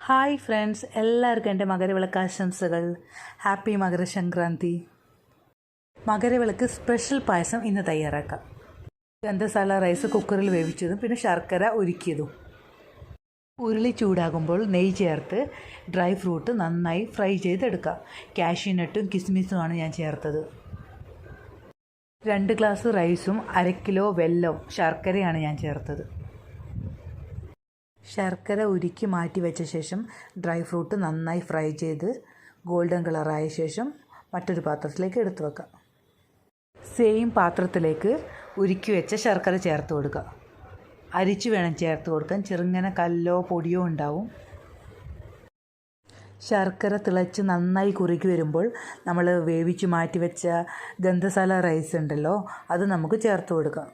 Hi friends, എല്ലാവർക്കും എൻ്റെ മകരവിളക്ക് ആശംസകൾ. ഹാപ്പി മകരസംക്രാന്തി. മകരവിളക്ക് സ്പെഷ്യൽ പായസം ഇന്ന് തയ്യാറാക്കാം. ഗന്ധസാല റൈസ് കുക്കറിൽ വേവിച്ചതും പിന്നെ ശർക്കര ഉരുക്കിയതും. ഉരുളി ചൂടാകുമ്പോൾ നെയ്യ് ചേർത്ത് ഡ്രൈ ഫ്രൂട്ട് നന്നായി ഫ്രൈ ചെയ്തെടുക്കുക. കാഷ്യൂനട്ടും കിസ്മിസുമാണ് ഞാൻ ചേർത്തത്. 2 ഗ്ലാസ് റൈസും 1/2 കിലോ വെല്ലവും ശർക്കരയാണ് ഞാൻ ചേർത്തത്. ശർക്കര ഉരുക്കി മാറ്റി വെച്ച ശേഷം ഡ്രൈ ഫ്രൂട്ട് നന്നായി ഫ്രൈ ചെയ്ത് ഗോൾഡൻ കളറായ ശേഷം മറ്റൊരു പാത്രത്തിലേക്ക് എടുത്തു വെക്കാം. സെയിം പാത്രത്തിലേക്ക് ഉരുക്കി വെച്ച ശർക്കര ചേർത്ത് കൊടുക്കുക. അരിച്ചു വേണം ചേർത്ത് കൊടുക്കാൻ, ചെറുങ്ങനെ കല്ലോ പൊടിയോ ഉണ്ടാവും. ശർക്കര തിളച്ച് നന്നായി കുറുകി വരുമ്പോൾ നമ്മൾ വേവിച്ച് മാറ്റി വെച്ച ഗന്ധസാല റൈസ് ഉണ്ടല്ലോ, അത് നമുക്ക് ചേർത്ത് കൊടുക്കാം.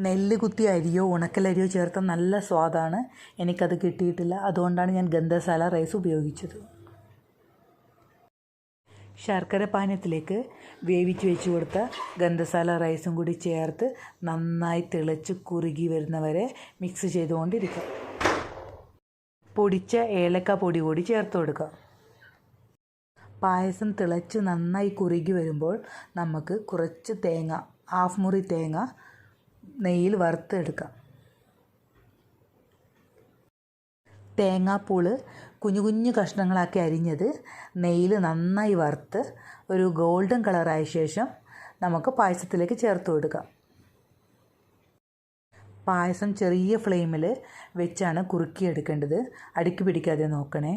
നെല്ല് കുത്തിയ അരിയോ ഉണക്കലരിയോ ചേർത്ത നല്ല സ്വാദാണ്. എനിക്കത് കിട്ടിയിട്ടില്ല, അതുകൊണ്ടാണ് ഞാൻ ഗന്ധസാല റൈസ് ഉപയോഗിച്ചത്. ശർക്കര പാനത്തിലേക്ക് വേവിച്ച് വെച്ച് കൊടുത്ത ഗന്ധസാല റൈസും കൂടി ചേർത്ത് നന്നായി തിളച്ച് കുറുകി വരുന്നവരെ മിക്സ് ചെയ്തുകൊണ്ടിരിക്കുക. പൊടിച്ച ഏലക്ക പൊടി കൂടി ചേർത്ത് കൊടുക്കുക. പായസം തിളച്ച് നന്നായി കുറുകി വരുമ്പോൾ നമുക്ക് കുറച്ച് തേങ്ങ, 1/2 മുറി തേങ്ങ നെയ്യിൽ വറുത്തെടുക്കാം. തേങ്ങാപ്പൂള് കുഞ്ഞു കുഞ്ഞു കഷ്ണങ്ങളാക്കി അരിഞ്ഞത് നെയ്യിൽ നന്നായി വറുത്ത് ഒരു ഗോൾഡൻ കളറായ ശേഷം നമുക്ക് പായസത്തിലേക്ക് ചേർത്ത് കൊടുക്കാം. പായസം ചെറിയ ഫ്ലെയിമിൽ വെച്ചാണ് കുറുക്കിയെടുക്കേണ്ടത്. അടുക്കി പിടിക്കാതെ നോക്കണേ.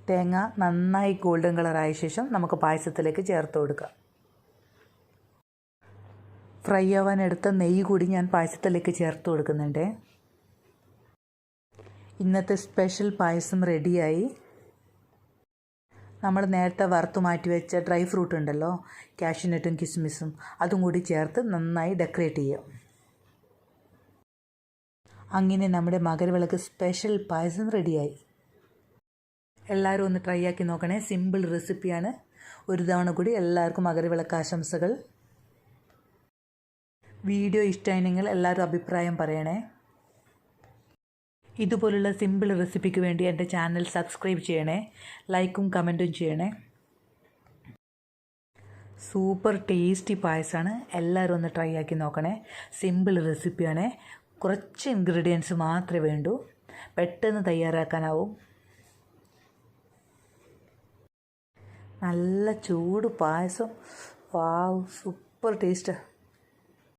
തേങ്ങ നന്നായി ഗോൾഡൻ കളറായ ശേഷം നമുക്ക് പായസത്തിലേക്ക് ചേർത്ത് കൊടുക്കാം. ഫ്രൈ ആവാൻ എടുത്ത നെയ്യ് കൂടി ഞാൻ പായസത്തിലേക്ക് ചേർത്ത് കൊടുക്കുന്നുണ്ട്. ഇന്നത്തെ സ്പെഷ്യൽ പായസം റെഡിയായി. നമ്മൾ നേരത്തെ വറുത്ത് മാറ്റി വെച്ച ഡ്രൈ ഫ്രൂട്ട് ഉണ്ടല്ലോ, കാഷ്യൂനട്ടും കിസ്മിസും, അതും കൂടി ചേർത്ത് നന്നായി ഡെക്കറേറ്റ് ചെയ്യാം. അങ്ങനെ നമ്മുടെ മകരവിളക്ക് സ്പെഷ്യൽ പായസം റെഡിയായി. എല്ലാവരും ഒന്ന് ട്രൈ ആക്കി നോക്കണേ. സിമ്പിൾ റെസിപ്പിയാണ്. ഒരു തവണ കൂടി എല്ലാവർക്കും മകരവിളക്ക് ആശംസകൾ. വീഡിയോ ഇഷ്ടമായെങ്കിൽ എല്ലാവരും അഭിപ്രായം പറയണേ. ഇതുപോലുള്ള സിമ്പിൾ റെസിപ്പിക്ക് വേണ്ടി എൻ്റെ ചാനൽ സബ്സ്ക്രൈബ് ചെയ്യണേ. ലൈക്കും കമൻറ്റും ചെയ്യണേ. സൂപ്പർ ടേസ്റ്റി പായസമാണ്. എല്ലാവരും ഒന്ന് ട്രൈ ആക്കി നോക്കണേ. സിമ്പിൾ റെസിപ്പിയാണ്. കുറച്ച് ഇൻഗ്രീഡിയൻസ് മാത്രമേ വേണ്ടൂ. പെട്ടെന്ന് തയ്യാറാക്കാനാവും. നല്ല ചൂട് പായസം. വാവ്, സൂപ്പർ ടേസ്റ്റ്.